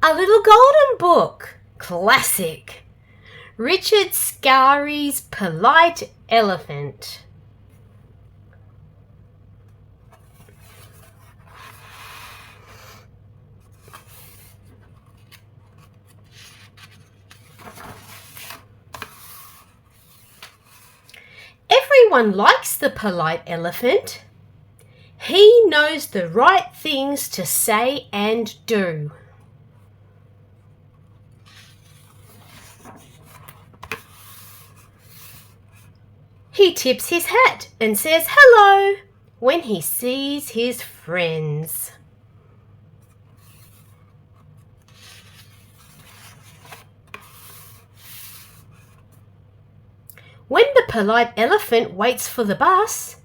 A Little Golden Book, classic. Richard Scarry's Polite Elephant. Everyone likes the polite elephant. He knows the right things to say and do. He tips his hat and says hello when he sees his friends. When the polite elephant waits for the bus,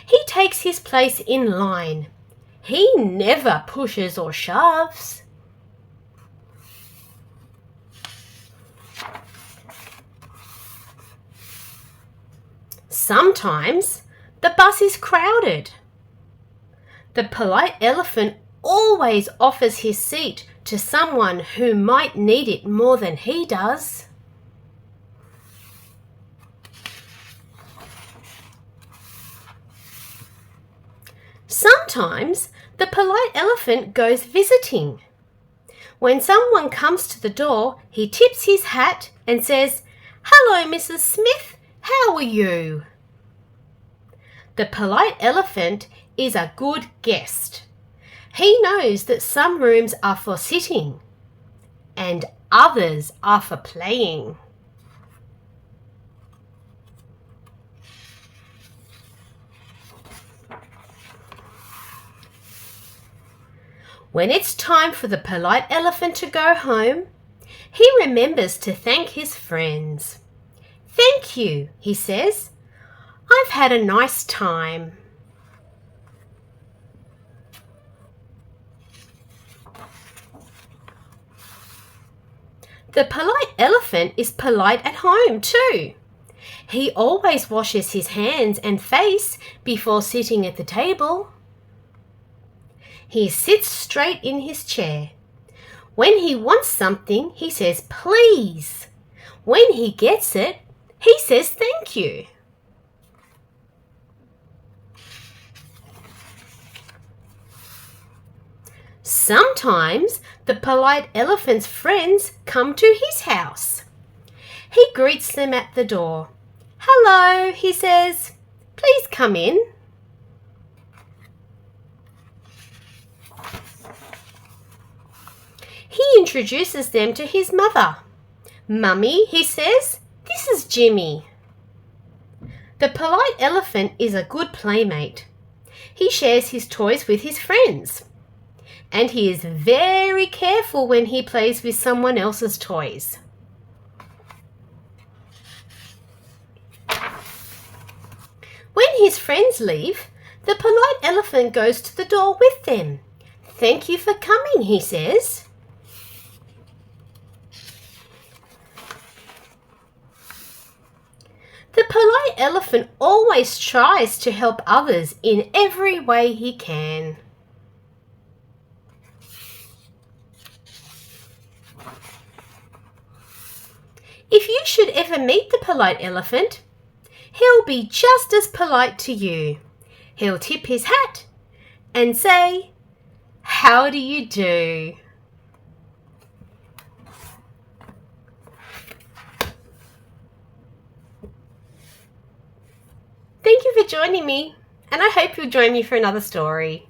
he takes his place in line. He never pushes or shoves. Sometimes the bus is crowded. The polite elephant always offers his seat to someone who might need it more than he does. Sometimes the polite elephant goes visiting. When someone comes to the door, he tips his hat and says, "Hello, Mrs. Smith, how are you?" The polite elephant is a good guest. He knows that some rooms are for sitting and others are for playing. When it's time for the polite elephant to go home, he remembers to thank his friends. "Thank you," he says. "I've had a nice time." The polite elephant is polite at home too. He always washes his hands and face before sitting at the table. He sits straight in his chair. When he wants something, he says please. When he gets it, he says thank you. Sometimes the polite elephant's friends come to his house. He greets them at the door. "Hello," he says. "Please come in." He introduces them to his mother. "Mummy," he says, "this is Jimmy." The polite elephant is a good playmate. He shares his toys with his friends. And he is very careful when he plays with someone else's toys. When his friends leave, the polite elephant goes to the door with them. "Thank you for coming," he says. The polite elephant always tries to help others in every way he can. If you should ever meet the polite elephant, he'll be just as polite to you. He'll tip his hat and say, "How do you do?" Thank you for joining me, and I hope you'll join me for another story.